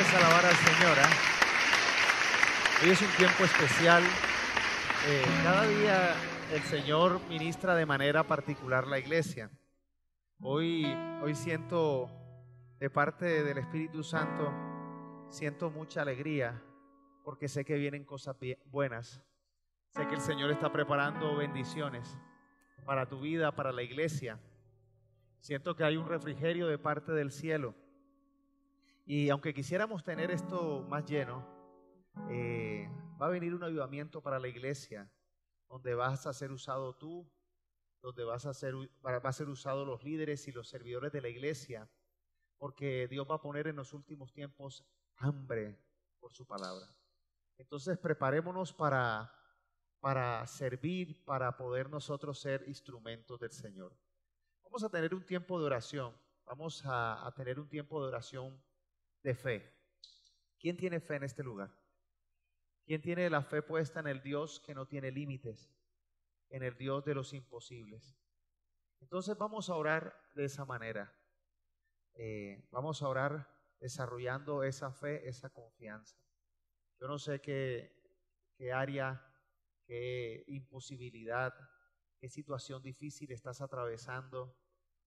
Vamos a alabar al Señor, ¿eh? Hoy es un tiempo especial. Cada día el Señor ministra de manera particular la iglesia. Hoy siento de parte del Espíritu Santo, siento mucha alegría porque sé que vienen cosas buenas. Sé que el Señor está preparando bendiciones para tu vida, para la iglesia. Siento que hay un refrigerio de parte del cielo. Y aunque quisiéramos tener esto más lleno, va a venir un avivamiento para la iglesia, donde vas a ser usado tú, donde va a ser usado los líderes y los servidores de la iglesia, porque Dios va a poner en los últimos tiempos hambre por su palabra. Entonces preparémonos para servir, para poder nosotros ser instrumentos del Señor. Vamos a tener un tiempo de oración, vamos a tener un tiempo de oración de fe. ¿Quién tiene fe en este lugar? ¿Quién tiene la fe puesta en el Dios que no tiene límites, en el Dios de los imposibles? Entonces vamos a orar de esa manera. Vamos a orar desarrollando esa fe, esa confianza. Yo no sé qué área, qué imposibilidad, qué situación difícil estás atravesando,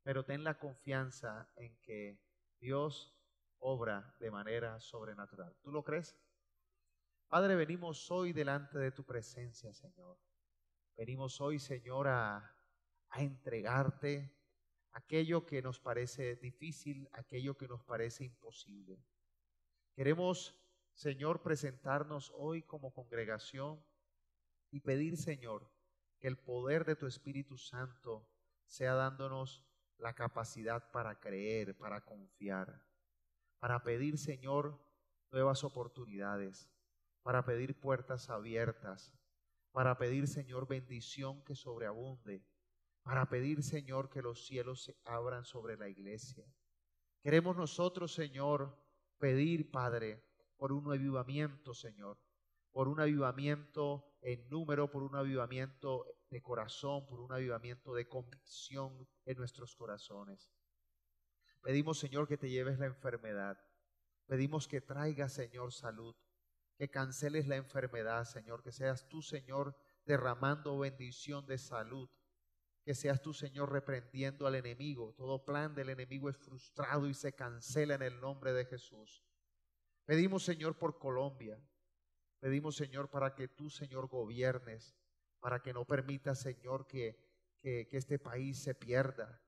pero ten la confianza en que Dios obra de manera sobrenatural. ¿Tú lo crees? Padre, venimos hoy delante de tu presencia, Señor. Venimos hoy, Señor, a entregarte aquello que nos parece difícil, aquello que nos parece imposible. Queremos, Señor, presentarnos hoy como congregación y pedir, Señor, que el poder de tu Espíritu Santo sea dándonos la capacidad para creer, para confiar, para pedir, Señor, nuevas oportunidades, para pedir puertas abiertas, para pedir, Señor, bendición que sobreabunde, para pedir, Señor, que los cielos se abran sobre la iglesia. Queremos nosotros, Señor, pedir, Padre, por un avivamiento, Señor, por un avivamiento en número, por un avivamiento de corazón, por un avivamiento de convicción en nuestros corazones. Pedimos, Señor, que te lleves la enfermedad. Pedimos que traigas, Señor, salud, que canceles la enfermedad, Señor, que seas tú, Señor, derramando bendición de salud, que seas tú, Señor, reprendiendo al enemigo. Todo plan del enemigo es frustrado y se cancela en el nombre de Jesús. Pedimos, Señor, por Colombia. Pedimos, Señor, para que tú, Señor, gobiernes, para que no permitas, Señor, que este país se pierda.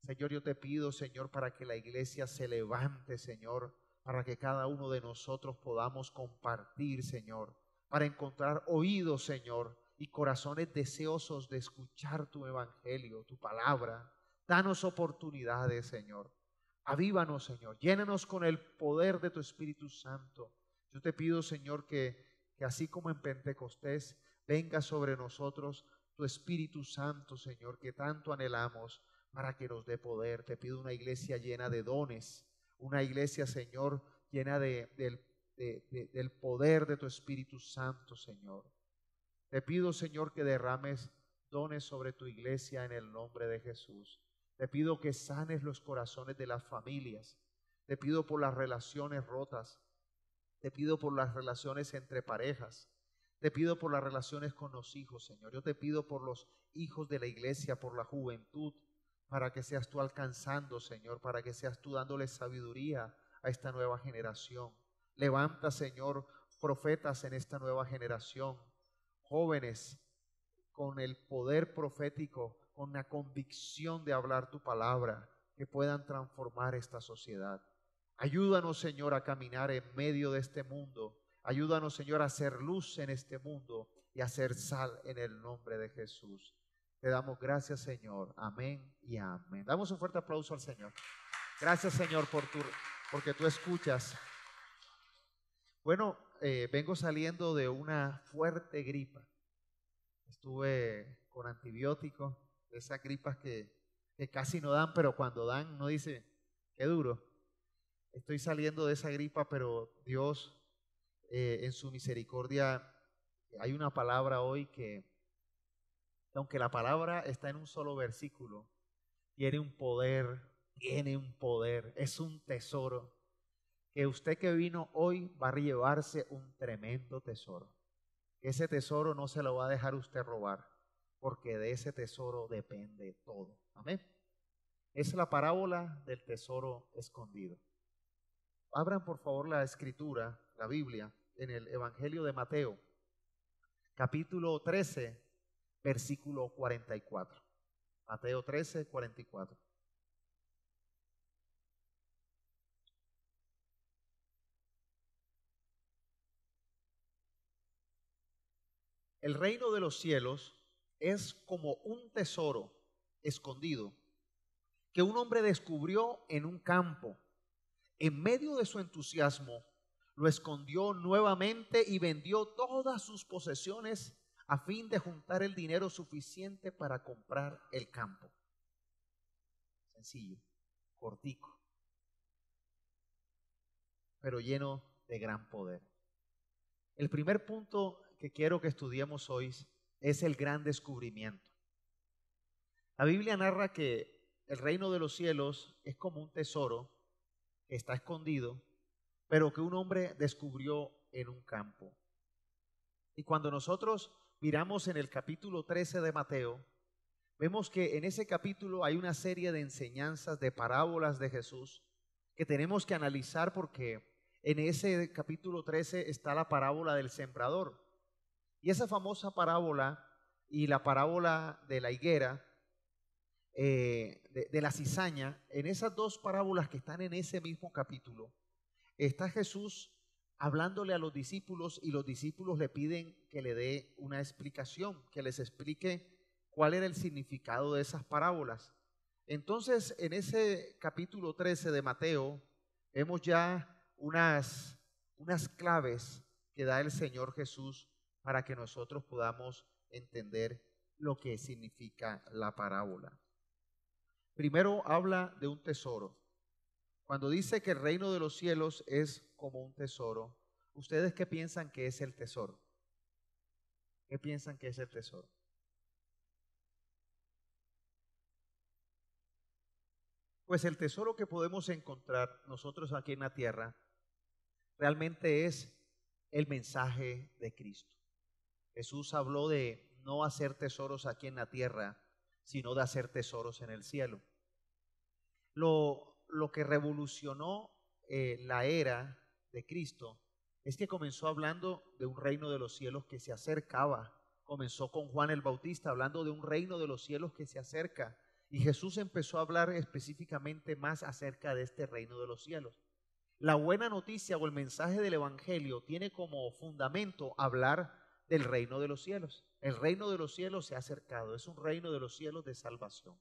Señor, yo te pido, Señor, para que la iglesia se levante, Señor, para que cada uno de nosotros podamos compartir, Señor, para encontrar oídos, Señor, y corazones deseosos de escuchar tu evangelio, tu palabra. Danos oportunidades, Señor. Avívanos, Señor. Llénanos con el poder de tu Espíritu Santo. Yo te pido, Señor, que así como en Pentecostés venga sobre nosotros tu Espíritu Santo, Señor, que tanto anhelamos para que nos dé poder. Te pido una iglesia llena de dones, una iglesia, Señor, llena del poder de tu Espíritu Santo, Señor. Te pido, Señor, que derrames dones sobre tu iglesia en el nombre de Jesús. Te pido que sanes los corazones de las familias. Te pido por las relaciones rotas. Te pido por las relaciones entre parejas. Te pido por las relaciones con los hijos, Señor. Yo te pido por los hijos de la iglesia, por la juventud, para que seas tú alcanzando, Señor, para que seas tú dándole sabiduría a esta nueva generación. Levanta, Señor, profetas en esta nueva generación, jóvenes con el poder profético, con la convicción de hablar tu palabra, que puedan transformar esta sociedad. Ayúdanos, Señor, a caminar en medio de este mundo. Ayúdanos, Señor, a hacer luz en este mundo y a hacer sal en el nombre de Jesús. Te damos gracias, Señor. Amén y amén. Damos un fuerte aplauso al Señor. Gracias, Señor, porque tú escuchas. Bueno, vengo saliendo de una fuerte gripa. Estuve con antibióticos, de esas gripas que casi no dan, pero cuando dan uno dice, qué duro. Estoy saliendo de esa gripa, pero Dios en su misericordia, hay una palabra hoy que, aunque la palabra está en un solo versículo, tiene un poder, es un tesoro que usted que vino hoy va a llevarse un tremendo tesoro. Ese tesoro no se lo va a dejar usted robar, porque de ese tesoro depende todo. Amén. Es la parábola del tesoro escondido. Abran por favor la escritura, la Biblia, en el Evangelio de Mateo, capítulo 13, versículo 44. Mateo 13, 44. El reino de los cielos es como un tesoro escondido que un hombre descubrió en un campo. En medio de su entusiasmo, lo escondió nuevamente y vendió todas sus posesiones a fin de juntar el dinero suficiente para comprar el campo. Sencillo, cortico, pero lleno de gran poder. El primer punto que quiero que estudiemos hoy es el gran descubrimiento. La Biblia narra que el reino de los cielos es como un tesoro que está escondido, pero que un hombre descubrió en un campo. Y cuando nosotros miramos en el capítulo 13 de Mateo, vemos que en ese capítulo hay una serie de enseñanzas, de parábolas de Jesús que tenemos que analizar, porque en ese capítulo 13 está la parábola del sembrador. Y esa famosa parábola y la parábola de la higuera, de la cizaña, en esas dos parábolas que están en ese mismo capítulo, está Jesús hablándole a los discípulos y los discípulos le piden que le dé una explicación, que les explique cuál era el significado de esas parábolas. Entonces, en ese capítulo 13 de Mateo, vemos ya unas claves que da el Señor Jesús para que nosotros podamos entender lo que significa la parábola. Primero habla de un tesoro. Cuando dice que el reino de los cielos es como un tesoro, ¿ustedes qué piensan que es el tesoro? ¿Qué piensan que es el tesoro? Pues el tesoro que podemos encontrar nosotros aquí en la tierra realmente es el mensaje de Cristo. Jesús habló de no hacer tesoros aquí en la tierra, sino de hacer tesoros en el cielo. Lo que revolucionó la era de Cristo es que comenzó hablando de un reino de los cielos que se acercaba. Comenzó con Juan el Bautista hablando de un reino de los cielos que se acerca. Y Jesús empezó a hablar específicamente más acerca de este reino de los cielos. La buena noticia o el mensaje del Evangelio tiene como fundamento hablar del reino de los cielos. El reino de los cielos se ha acercado, es un reino de los cielos de salvación.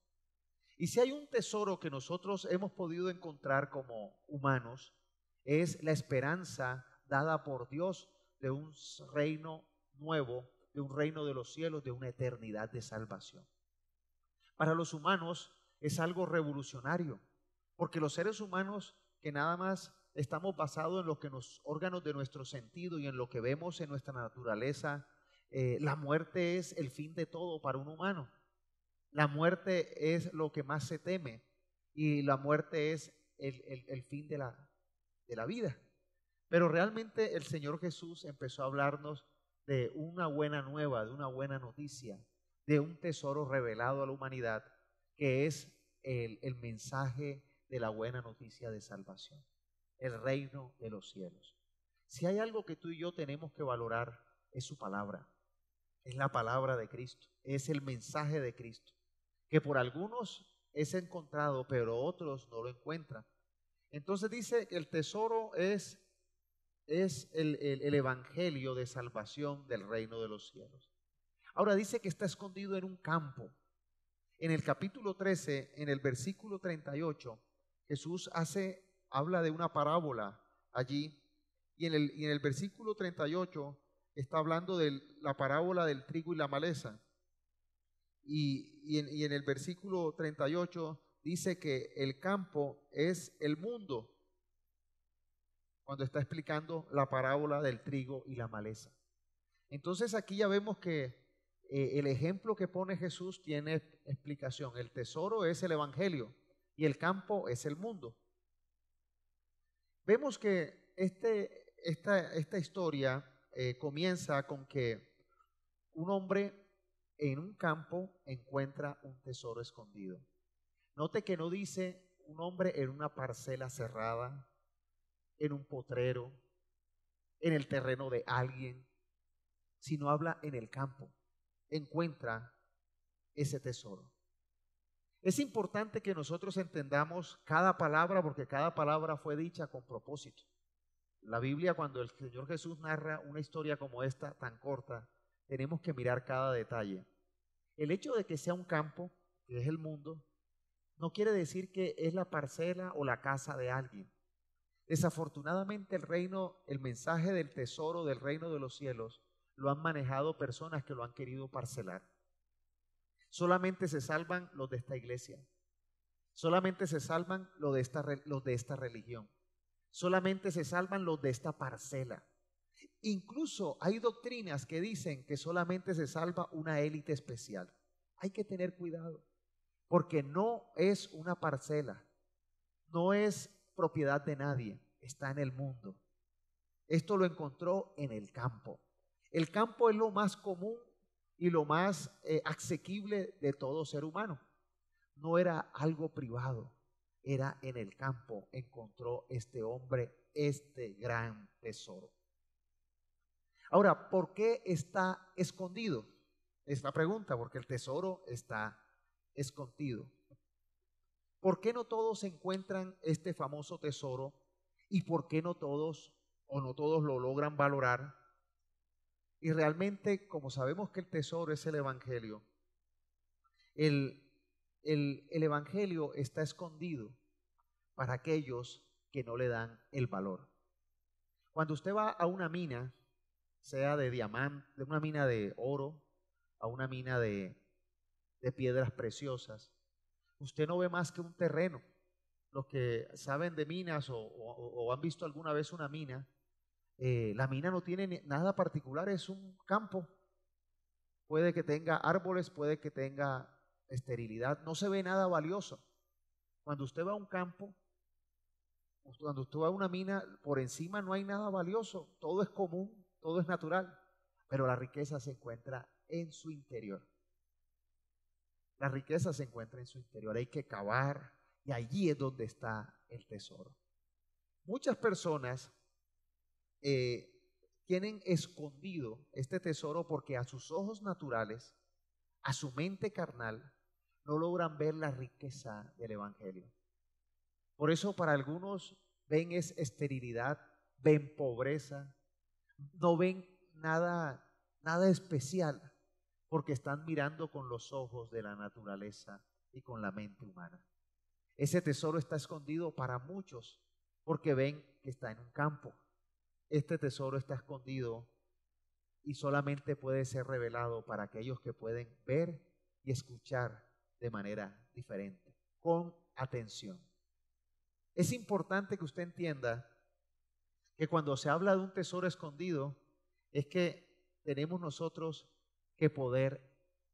Y si hay un tesoro que nosotros hemos podido encontrar como humanos, es la esperanza dada por Dios de un reino nuevo, de un reino de los cielos, de una eternidad de salvación. Para los humanos es algo revolucionario, porque los seres humanos que nada más estamos basados en lo que los órganos de nuestro sentido y en lo que vemos en nuestra naturaleza, la muerte es el fin de todo para un humano. La muerte es lo que más se teme y la muerte es el fin de la vida. Pero realmente el Señor Jesús empezó a hablarnos de una buena nueva, de una buena noticia, de un tesoro revelado a la humanidad, que es el mensaje de la buena noticia de salvación, el reino de los cielos. Si hay algo que tú y yo tenemos que valorar, es su palabra, es la palabra de Cristo, es el mensaje de Cristo, que por algunos es encontrado, pero otros no lo encuentran. Entonces dice que el tesoro es el evangelio de salvación del reino de los cielos. Ahora dice que está escondido en un campo. En el capítulo 13, en el versículo 38, Jesús habla de una parábola allí, y en el versículo 38 está hablando de la parábola del trigo y la maleza. Y en el versículo 38 dice que el campo es el mundo, cuando está explicando la parábola del trigo y la maleza. Entonces aquí ya vemos que el ejemplo que pone Jesús tiene explicación. El tesoro es el evangelio y el campo es el mundo. Vemos que esta historia comienza con que un hombre en un campo encuentra un tesoro escondido. Note que no dice un hombre en una parcela cerrada, en un potrero, en el terreno de alguien, sino habla en el campo. Encuentra ese tesoro. Es importante que nosotros entendamos cada palabra, porque cada palabra fue dicha con propósito. La Biblia, cuando el Señor Jesús narra una historia como esta, tan corta, tenemos que mirar cada detalle. El hecho de que sea un campo, que es el mundo, no quiere decir que es la parcela o la casa de alguien. Desafortunadamente el mensaje del tesoro del reino de los cielos lo han manejado personas que lo han querido parcelar. Solamente se salvan los de esta iglesia. Solamente se salvan los de esta religión. Solamente se salvan los de esta parcela. Incluso hay doctrinas que dicen que solamente se salva una élite especial. Hay que tener cuidado, porque no es una parcela, no es propiedad de nadie, está en el mundo. Esto lo encontró en el campo. El campo es lo más común y lo más asequible de todo ser humano. No era algo privado, era en el campo. Encontró este hombre este gran tesoro. Ahora, ¿por qué está escondido? Es la pregunta, porque el tesoro está escondido. ¿Por qué no todos encuentran este famoso tesoro? ¿Y por qué no todos o no todos lo logran valorar? Y realmente, como sabemos que el tesoro es el Evangelio, el Evangelio está escondido para aquellos que no le dan el valor. Cuando usted va a una mina, sea de diamante, de una mina de oro, a una mina de piedras preciosas, usted no ve más que un terreno. Los que saben de minas o han visto alguna vez una mina, la mina no tiene nada particular, es un campo. Puede que tenga árboles, puede que tenga esterilidad, no se ve nada valioso. Cuando usted va a un campo, cuando usted va a una mina, por encima no hay nada valioso, todo es común, todo es natural, pero la riqueza se encuentra en su interior. La riqueza se encuentra en su interior, hay que cavar y allí es donde está el tesoro. Muchas personas tienen escondido este tesoro porque a sus ojos naturales, a su mente carnal, no logran ver la riqueza del Evangelio. Por eso para algunos ven es esterilidad, ven pobreza, no ven nada especial, porque están mirando con los ojos de la naturaleza y con la mente humana. Ese tesoro está escondido para muchos porque ven que está en un campo. Este tesoro está escondido y solamente puede ser revelado para aquellos que pueden ver y escuchar de manera diferente, con atención. Es importante que usted entienda que cuando se habla de un tesoro escondido, es que tenemos nosotros que poder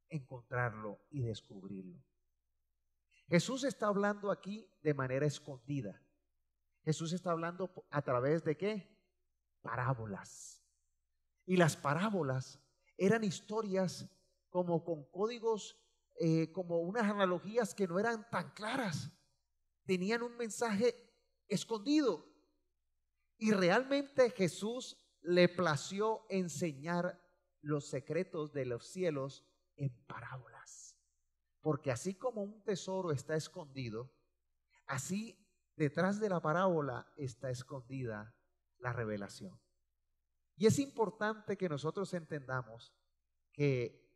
encontrarlo y descubrirlo. Jesús está hablando aquí de manera escondida. Jesús está hablando a través de ¿qué? Parábolas. Y las parábolas eran historias como con códigos, como unas analogías que no eran tan claras. Tenían un mensaje escondido. Y realmente Jesús le plació enseñar los secretos de los cielos en parábolas. Porque así como un tesoro está escondido, así detrás de la parábola está escondida la revelación. Y es importante que nosotros entendamos que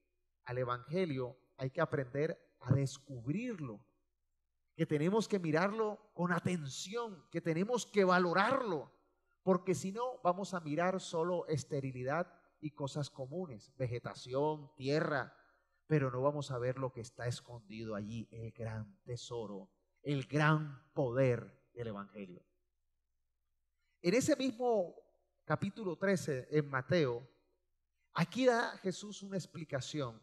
al Evangelio hay que aprender a descubrirlo, que tenemos que mirarlo con atención, que tenemos que valorarlo, porque si no vamos a mirar solo esterilidad y cosas comunes, vegetación, tierra, pero no vamos a ver lo que está escondido allí, el gran tesoro, el gran poder del Evangelio. En ese mismo capítulo 13, en Mateo, aquí da Jesús una explicación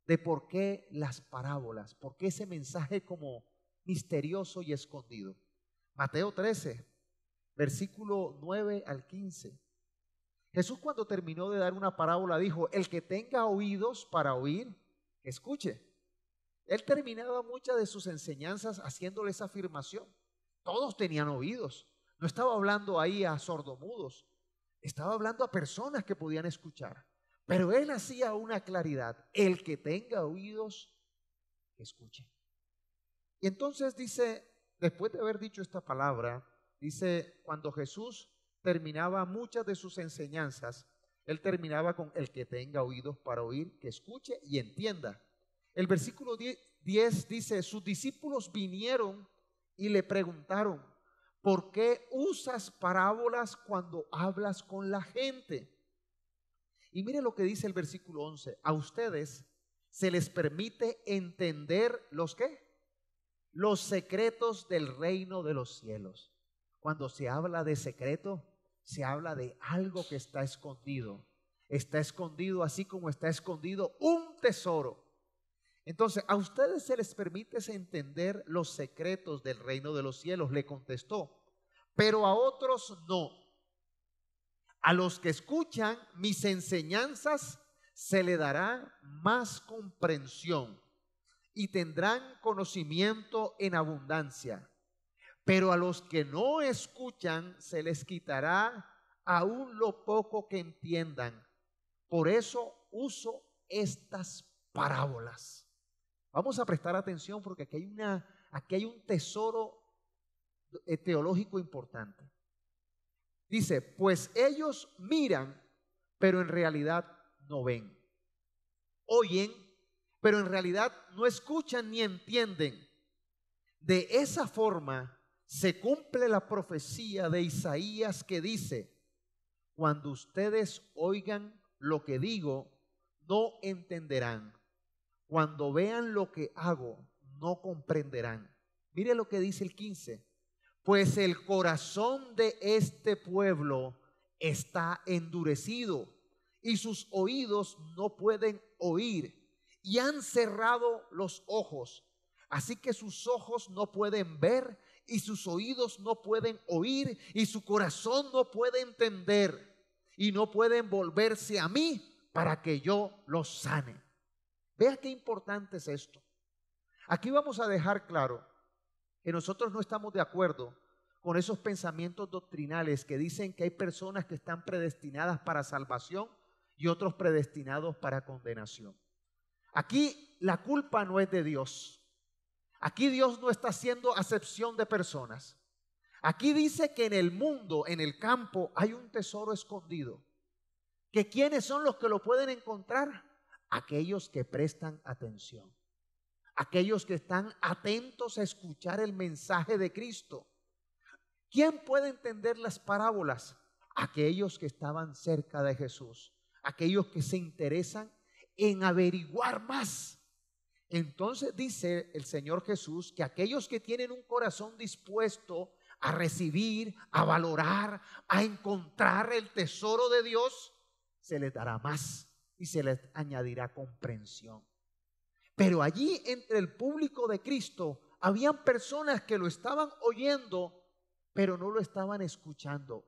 de por qué las parábolas, por qué ese mensaje como misterioso y escondido. Mateo 13, versículo 9 al 15. Jesús, cuando terminó de dar una parábola, dijo: el que tenga oídos para oír, que escuche. Él terminaba muchas de sus enseñanzas haciéndole esa afirmación. Todos tenían oídos. No estaba hablando ahí a sordomudos, estaba hablando a personas que podían escuchar. Pero él hacía una claridad: el que tenga oídos, que escuche. Y entonces dice, después de haber dicho esta palabra, dice, cuando Jesús terminaba muchas de sus enseñanzas, él terminaba con: el que tenga oídos para oír, que escuche y entienda. El versículo 10 dice: sus discípulos vinieron y le preguntaron: ¿por qué usas parábolas cuando hablas con la gente? Y mire lo que dice el versículo 11: a ustedes se les permite entender ¿los qué? Los secretos del reino de los cielos. Cuando se habla de secreto, se habla de algo que está escondido. Está escondido así como está escondido un tesoro. Entonces, a ustedes se les permite entender los secretos del reino de los cielos, le contestó, pero a otros no. A los que escuchan mis enseñanzas se le dará más comprensión y tendrán conocimiento en abundancia. Pero a los que no escuchan se les quitará aún lo poco que entiendan. Por eso uso estas parábolas. Vamos a prestar atención porque aquí hay un tesoro teológico importante. Dice: pues ellos miran, pero en realidad no ven. Oyen, pero en realidad no escuchan ni entienden. De esa forma se cumple la profecía de Isaías que dice: cuando ustedes oigan lo que digo, no entenderán. Cuando vean lo que hago, no comprenderán. Mire lo que dice el 15. Pues el corazón de este pueblo está endurecido y sus oídos no pueden oír y han cerrado los ojos. Así que sus ojos no pueden ver y sus oídos no pueden oír y su corazón no puede entender y no pueden volverse a mí para que yo los sane. Vea qué importante es esto. Aquí vamos a dejar claro que nosotros no estamos de acuerdo con esos pensamientos doctrinales que dicen que hay personas que están predestinadas para salvación y otros predestinados para condenación. Aquí la culpa no es de Dios. Aquí Dios no está haciendo acepción de personas. Aquí dice que en el mundo, en el campo, hay un tesoro escondido. ¿Que quiénes son los que lo pueden encontrar? Aquellos que prestan atención. Aquellos que están atentos a escuchar el mensaje de Cristo. ¿Quién puede entender las parábolas? Aquellos que estaban cerca de Jesús. Aquellos que se interesan en averiguar más. Entonces dice el Señor Jesús que aquellos que tienen un corazón dispuesto a recibir, a valorar, a encontrar el tesoro de Dios, se les dará más y se les añadirá comprensión. Pero allí entre el público de Cristo habían personas que lo estaban oyendo, pero no lo estaban escuchando.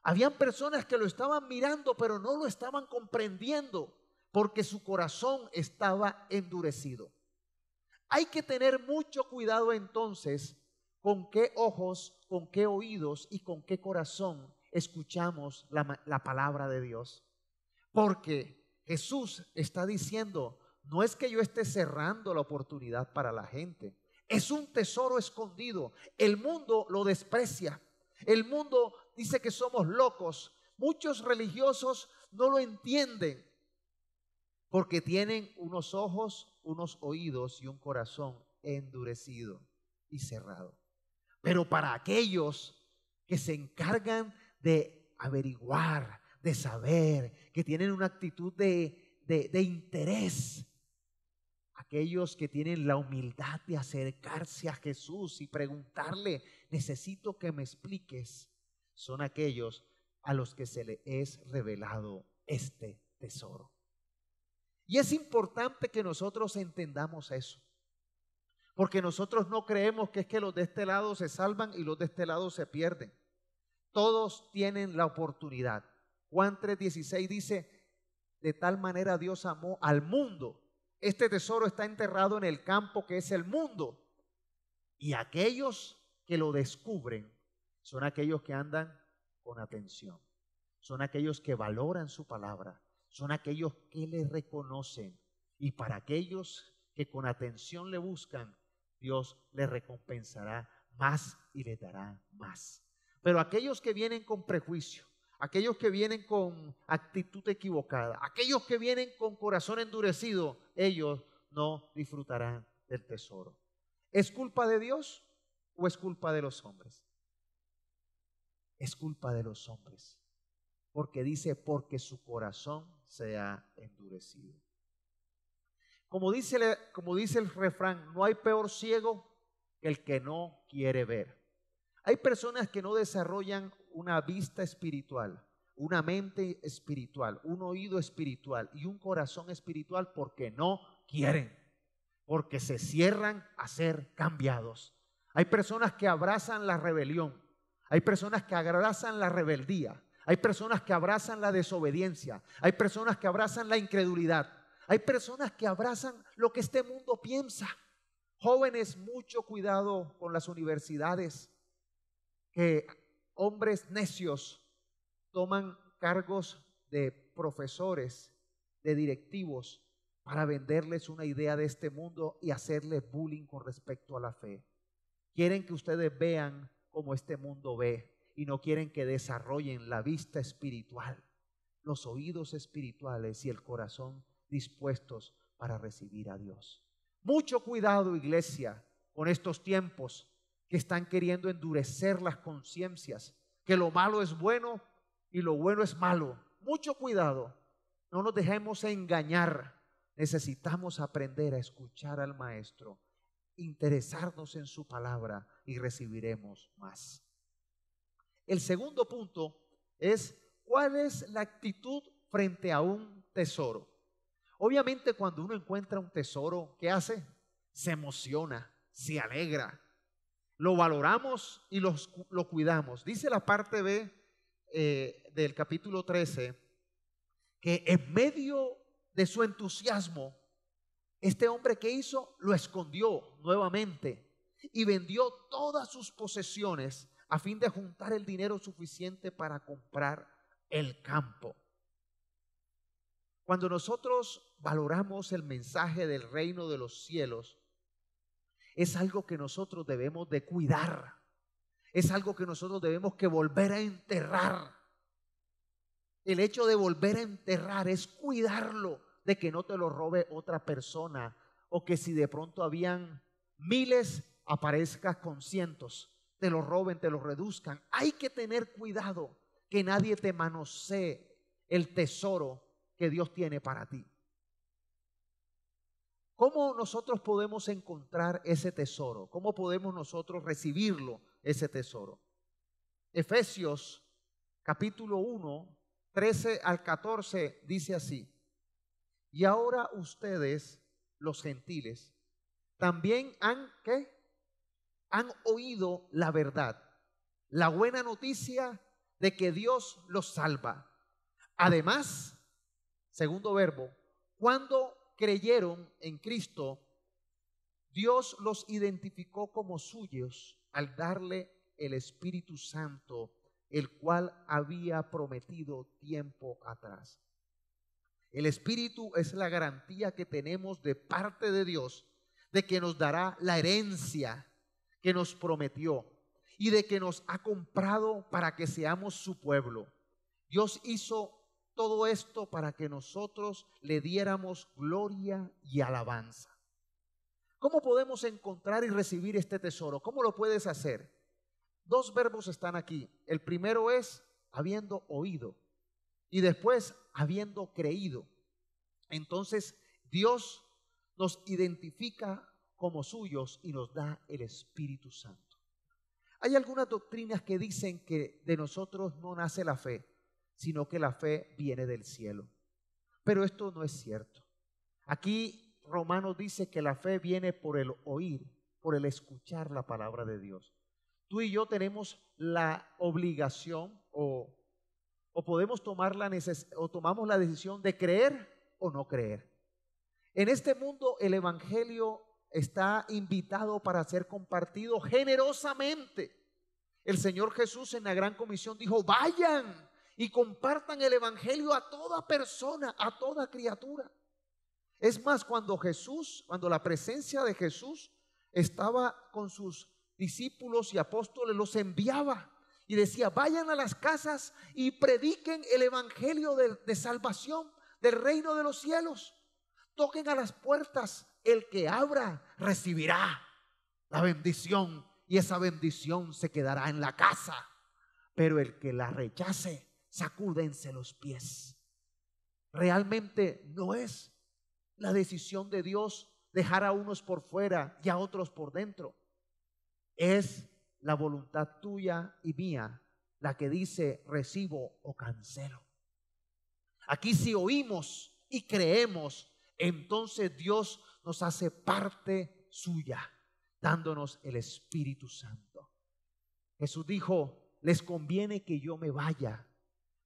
Habían personas que lo estaban mirando, pero no lo estaban comprendiendo, porque su corazón estaba endurecido. Hay que tener mucho cuidado entonces con qué ojos, con qué oídos y con qué corazón escuchamos la palabra de Dios. Porque Jesús está diciendo, no es que yo esté cerrando la oportunidad para la gente. Es un tesoro escondido. El mundo lo desprecia. El mundo dice que somos locos. Muchos religiosos no lo entienden porque tienen unos ojos, unos oídos y un corazón endurecido y cerrado. Pero para aquellos que se encargan de averiguar, de saber, que tienen una actitud de interés, aquellos que tienen la humildad de acercarse a Jesús y preguntarle, necesito que me expliques, son aquellos a los que se le es revelado este tesoro. Y es importante que nosotros entendamos eso, porque nosotros no creemos que es que los de este lado se salvan y los de este lado se pierden. Todos tienen la oportunidad. Juan 3:16 dice, de tal manera Dios amó al mundo. Este tesoro está enterrado en el campo que es el mundo. Y aquellos que lo descubren son aquellos que andan con atención. Son aquellos que valoran su palabra. Son aquellos que le reconocen. Y para aquellos que con atención le buscan, Dios les recompensará más y les dará más. Pero aquellos que vienen con prejuicio, aquellos que vienen con actitud equivocada, aquellos que vienen con corazón endurecido, ellos no disfrutarán del tesoro. ¿Es culpa de Dios o es culpa de los hombres? Es culpa de los hombres. Porque dice, porque su corazón se ha endurecido. Como dice el refrán, no hay peor ciego que el que no quiere ver. Hay personas que no desarrollan una vista espiritual, una mente espiritual, un oído espiritual y un corazón espiritual porque no quieren, porque se cierran a ser cambiados. Hay personas que abrazan la rebelión, hay personas que abrazan la rebeldía, hay personas que abrazan la desobediencia, hay personas que abrazan la incredulidad, hay personas que abrazan lo que este mundo piensa. Jóvenes, mucho cuidado con las universidades, que hombres necios toman cargos de profesores, de directivos, para venderles una idea de este mundo y hacerles bullying con respecto a la fe. Quieren que ustedes vean como este mundo ve y no quieren que desarrollen la vista espiritual, los oídos espirituales y el corazón dispuestos para recibir a Dios. Mucho cuidado, iglesia, con estos tiempos que están queriendo endurecer las conciencias, que lo malo es bueno y lo bueno es malo. Mucho cuidado, no nos dejemos engañar. Necesitamos aprender a escuchar al Maestro, interesarnos en su palabra y recibiremos más. El segundo punto es, ¿cuál es la actitud frente a un tesoro? Obviamente cuando uno encuentra un tesoro, ¿qué hace? Se emociona, se alegra, lo valoramos y lo cuidamos. Dice la parte B del capítulo 13 que en medio de su entusiasmo, este hombre que hizo, lo escondió nuevamente y vendió todas sus posesiones a fin de juntar el dinero suficiente para comprar el campo. Cuando nosotros valoramos el mensaje del reino de los cielos, es algo que nosotros debemos de cuidar. Es algo que nosotros debemos que volver a enterrar. El hecho de volver a enterrar es cuidarlo, de que no te lo robe otra persona, o que si de pronto habían miles, aparezcas con cientos, te lo roben, te lo reduzcan. Hay que tener cuidado que nadie te manosee el tesoro que Dios tiene para ti. ¿Cómo nosotros podemos encontrar ese tesoro? ¿Cómo podemos nosotros recibirlo, ese tesoro? Efesios capítulo 1, 13 al 14 dice así: y ahora ustedes, los gentiles, también han oído la verdad, la buena noticia de que Dios los salva. Además, segundo verbo, cuando creyeron en Cristo, Dios los identificó como suyos al darle el Espíritu Santo, el cual había prometido tiempo atrás. El Espíritu es la garantía que tenemos de parte de Dios de que nos dará la herencia que nos prometió y de que nos ha comprado para que seamos su pueblo. Dios hizo todo esto para que nosotros le diéramos gloria y alabanza. ¿Cómo podemos encontrar y recibir este tesoro? ¿Cómo lo puedes hacer? Dos verbos están aquí. El primero es habiendo oído y después habiendo creído. Entonces Dios nos identifica como suyos y nos da el Espíritu Santo. Hay algunas doctrinas que dicen que de nosotros no nace la fe, sino que la fe viene del cielo. Pero esto no es cierto. Aquí Romanos dice que la fe viene por el oír, por el escuchar la palabra de Dios. tú y yo tenemos la obligación o podemos tomar o tomamos la decisión de creer o no creer. En este mundo el evangelio está invitado para ser compartido generosamente. El Señor Jesús en la Gran Comisión dijo: vayan y compartan el evangelio a toda persona, a toda criatura. Es más, cuando la presencia de Jesús estaba con sus discípulos y apóstoles, los enviaba y decía: vayan a las casas y prediquen el evangelio de salvación del reino de los cielos. Toquen a las puertas, el que abra recibirá la bendición y esa bendición se quedará en la casa, pero el que la rechace, sacúdense los pies. Realmente no es la decisión de Dios dejar a unos por fuera y a otros por dentro. Es la voluntad tuya y mía la que dice: recibo o cancelo. Aquí si oímos y creemos, entonces Dios nos hace parte suya, dándonos el Espíritu Santo. Jesús dijo: les conviene que yo me vaya,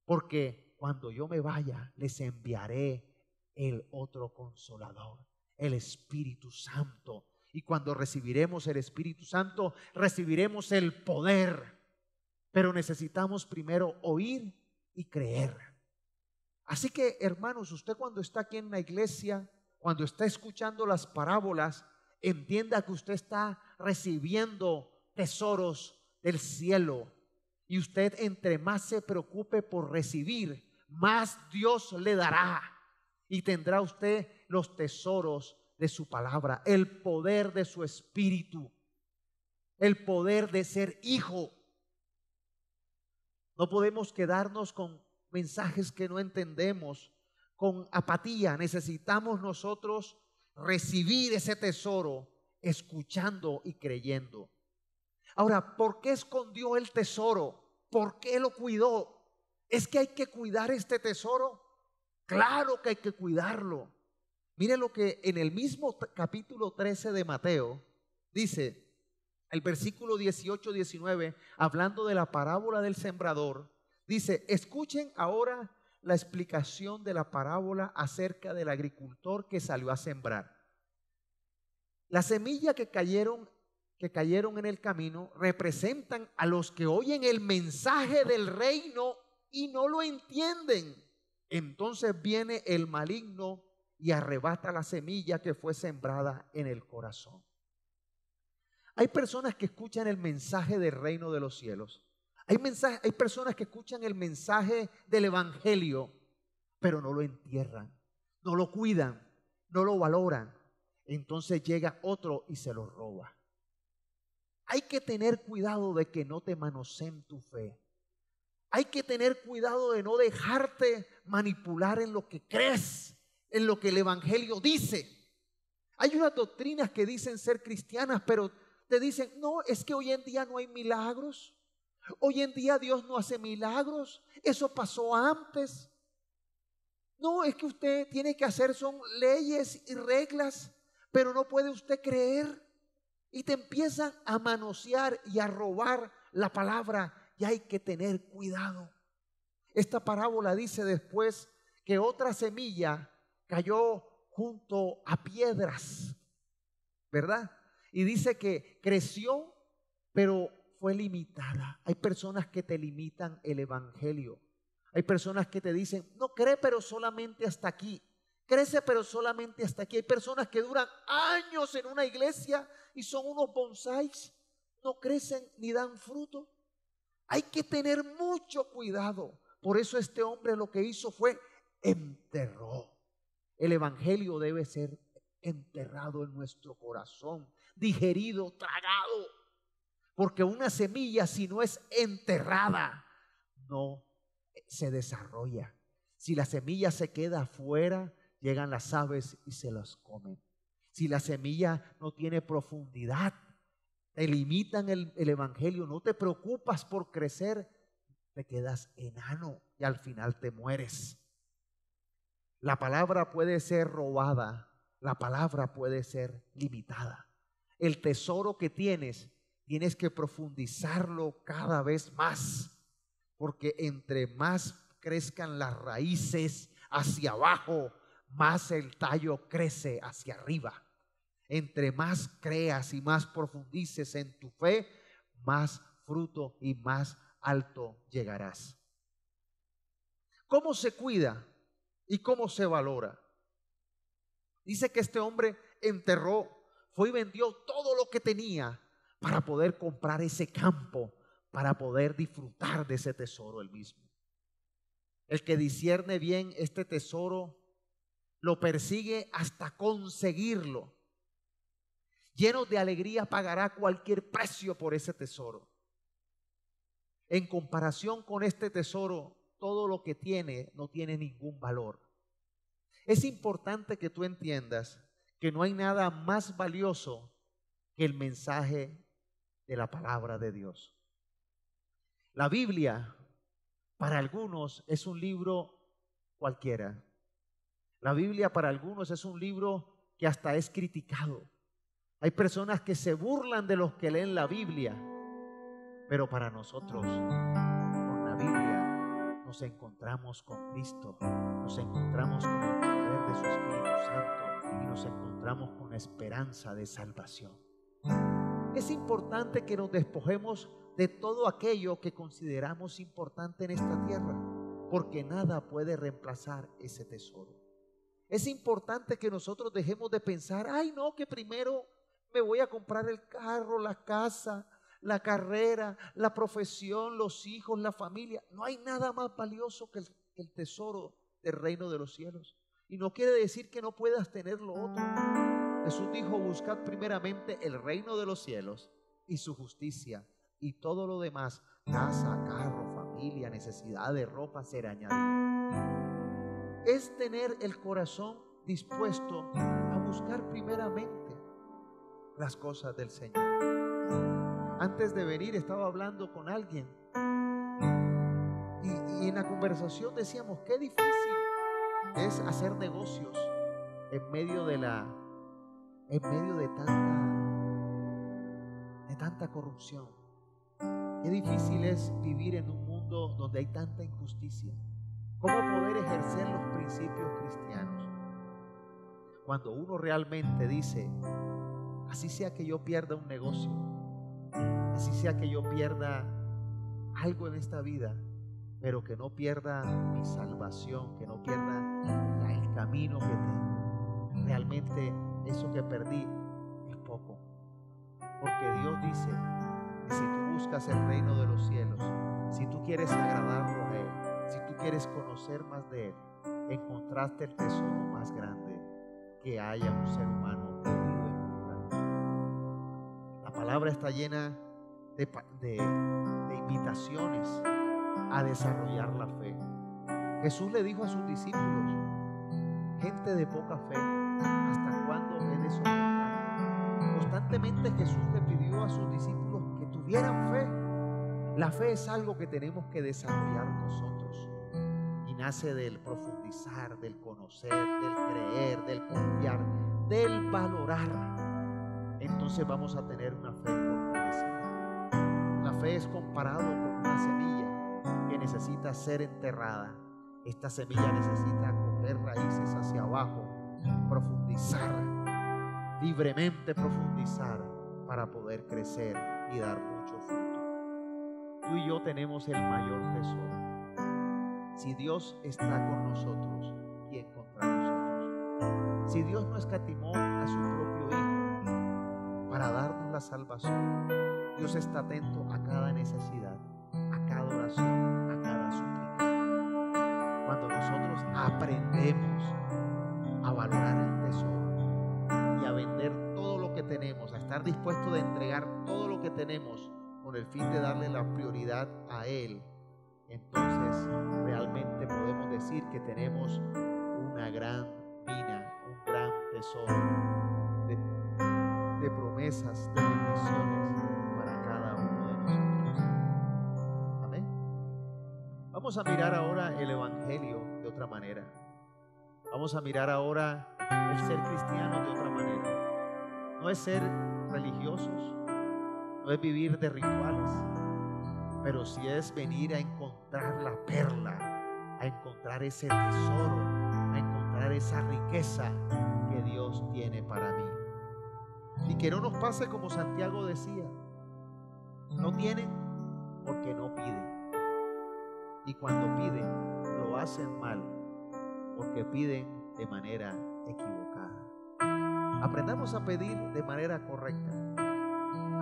porque cuando yo me vaya les enviaré el otro Consolador, el Espíritu Santo. Y cuando recibiremos el Espíritu Santo, recibiremos el poder. Pero necesitamos primero oír y creer. Así que, hermanos, usted cuando está aquí en la iglesia, cuando está escuchando las parábolas, entienda que usted está recibiendo tesoros del cielo. Y usted, entre más se preocupe por recibir, más Dios le dará. Y tendrá usted los tesoros de su palabra, el poder de su espíritu, el poder de ser hijo. No podemos quedarnos con mensajes que no entendemos, con apatía. Necesitamos nosotros recibir ese tesoro escuchando y creyendo. Ahora, ¿por qué escondió el tesoro? ¿Por qué lo cuidó? ¿Es que hay que cuidar este tesoro? Claro que hay que cuidarlo. Mire lo que en el mismo capítulo 13 de Mateo dice, el versículo 18-19, hablando de la parábola del sembrador, dice: escuchen ahora la explicación de la parábola acerca del agricultor que salió a sembrar. Las semillas que cayeron en el camino representan a los que oyen el mensaje del reino y no lo entienden. Entonces viene el maligno y arrebata la semilla que fue sembrada en el corazón. Hay personas que escuchan el mensaje del reino de los cielos. Hay personas que escuchan el mensaje del evangelio, pero no lo entierran, no lo cuidan, no lo valoran. Entonces llega otro y se lo roba. Hay que tener cuidado de que no te manoseen tu fe. Hay que tener cuidado de no dejarte manipular en lo que crees, en lo que el evangelio dice. Hay unas doctrinas que dicen ser cristianas, pero te dicen: no, es que hoy en día no hay milagros. Hoy en día Dios no hace milagros. Eso pasó antes. No, es que usted tiene que hacer, son leyes y reglas, pero no puede usted creer. Y te empiezan a manosear y a robar la palabra. Y hay que tener cuidado. Esta parábola dice después que otra semilla cayó junto a piedras, ¿verdad? Y dice que creció, pero fue limitada. Hay personas que te limitan el evangelio. Hay personas que te dicen: no, cree, pero solamente hasta aquí. Crece, pero solamente hasta aquí. Hay personas que duran años en una iglesia y son unos bonsáis. No crecen ni dan fruto. Hay que tener mucho cuidado. Por eso este hombre lo que hizo fue enterró. El evangelio debe ser enterrado en nuestro corazón, digerido, tragado. Porque una semilla, si no es enterrada, no se desarrolla. Si la semilla se queda afuera, llegan las aves y se las comen. Si la semilla no tiene profundidad, te limitan el evangelio, no te preocupas por crecer, te quedas enano y al final te mueres. La palabra puede ser robada, la palabra puede ser limitada. El tesoro que tienes tienes que profundizarlo cada vez más, porque entre más crezcan las raíces hacia abajo, más el tallo crece hacia arriba. Entre más creas y más profundices en tu fe, más fruto y más alto llegarás. ¿Cómo se cuida y cómo se valora? Dice que este hombre enterró, fue y vendió todo lo que tenía para poder comprar ese campo, para poder disfrutar de ese tesoro él mismo. El que discierne bien este tesoro lo persigue hasta conseguirlo. Lleno de alegría pagará cualquier precio por ese tesoro. En comparación con este tesoro, todo lo que tiene no tiene ningún valor. Es importante que tú entiendas que no hay nada más valioso que el mensaje de la palabra de Dios. La Biblia para algunos es un libro cualquiera. La Biblia para algunos es un libro que hasta es criticado. Hay personas que se burlan de los que leen la Biblia, pero para nosotros, con la Biblia, nos encontramos con Cristo, nos encontramos con el poder de su Espíritu Santo y nos encontramos con la esperanza de salvación. Es importante que nos despojemos de todo aquello que consideramos importante en esta tierra, porque nada puede reemplazar ese tesoro. Es importante que nosotros dejemos de pensar, ay no, que primero me voy a comprar el carro, la casa, la carrera, la profesión, los hijos, la familia. No hay nada más valioso que el tesoro del reino de los cielos. Y no quiere decir que no puedas tener lo otro. Jesús dijo, buscad primeramente el reino de los cielos y su justicia, y todo lo demás, casa, carro, familia, necesidad de ropa, será añadido. Es tener el corazón dispuesto a buscar primeramente las cosas del Señor. Antes de venir estaba hablando con alguien y en la conversación decíamos, qué difícil es hacer negocios en medio de tanta corrupción. Qué difícil es vivir en un mundo donde hay tanta injusticia. ¿Cómo poder ejercer los principios cristianos? Cuando uno realmente dice, así sea que yo pierda un negocio, así sea que yo pierda algo en esta vida, pero que no pierda mi salvación, que no pierda el camino que tengo. Realmente eso que perdí es poco. Porque Dios dice que si tú buscas el reino de los cielos, si tú quieres agradarlo a Él, si tú quieres conocer más de Él, encontraste el tesoro más grande que haya un ser humano podido encontrar. La palabra está llena de invitaciones a desarrollar la fe. Jesús le dijo a sus discípulos, gente de poca fe, ¿hasta cuándo he de soportar? Constantemente Jesús le pidió a sus discípulos que tuvieran fe. La fe es algo que tenemos que desarrollar nosotros y nace del profundizar, del conocer, del creer, del confiar, del valorar. Entonces vamos a tener una fe fortalecida. La fe es comparado con una semilla que necesita ser enterrada. Esta semilla necesita coger raíces hacia abajo, profundizar, libremente profundizar para poder crecer y dar mucho fruto. Tú y yo tenemos el mayor tesoro. Si Dios está con nosotros, ¿quién contra nosotros? Si Dios no escatimó a su propio Hijo para darnos la salvación, Dios está atento a cada necesidad, a cada oración, a cada súplica. Cuando nosotros aprendemos a valorar el tesoro y a vender todo lo que tenemos, a estar dispuestos de entregar todo lo que tenemos con el fin de darle la prioridad a Él, entonces realmente podemos decir que tenemos una gran mina, un gran tesoro de promesas, de bendiciones para cada uno de nosotros. Amén. Vamos a mirar ahora el Evangelio de otra manera. Vamos a mirar ahora el ser cristiano de otra manera. No es ser religiosos, no es vivir de rituales, pero sí es venir a encontrar la perla, a encontrar ese tesoro, a encontrar esa riqueza que Dios tiene para mí. Y que no nos pase como Santiago decía: no tienen porque no piden. Y cuando piden, lo hacen mal, porque piden de manera equivocada. Aprendamos a pedir de manera correcta.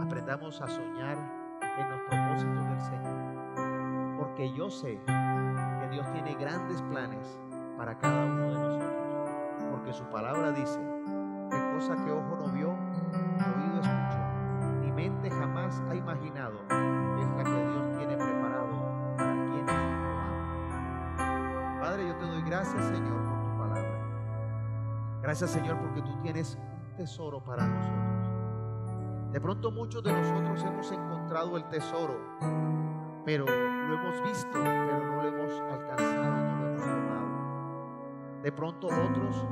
Aprendamos a soñar en los propósitos del Señor, porque yo sé que Dios tiene grandes planes para cada uno de nosotros, porque su palabra dice: qué cosa que ojo no vio, ni oído escuchó, ni mente jamás ha imaginado, es la que Dios tiene preparado para quienes lo aman. Padre, yo te doy gracias, Señor, por tu palabra. Gracias, Señor, porque tú tienes un tesoro para nosotros. De pronto muchos de nosotros hemos encontrado el tesoro, pero lo hemos visto, pero no lo hemos alcanzado, no lo hemos tomado. De pronto otros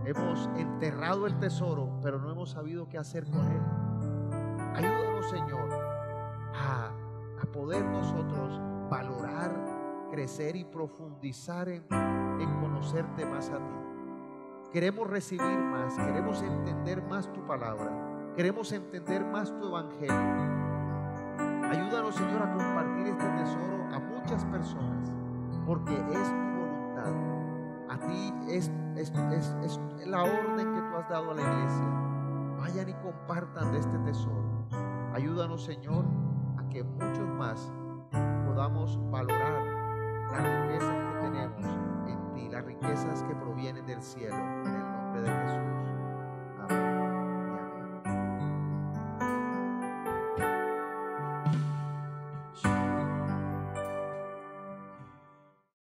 hemos enterrado el tesoro, pero no hemos sabido qué hacer con él. Ayúdanos, Señor, a poder nosotros valorar, crecer y profundizar en conocerte más a ti. Queremos recibir más, queremos entender más tu palabra. Queremos entender más tu evangelio. Ayúdanos, Señor, a compartir este tesoro a muchas personas, porque es tu voluntad. A ti es la orden que tú has dado a la iglesia. Vayan y compartan de este tesoro. Ayúdanos, Señor, a que muchos más podamos valorar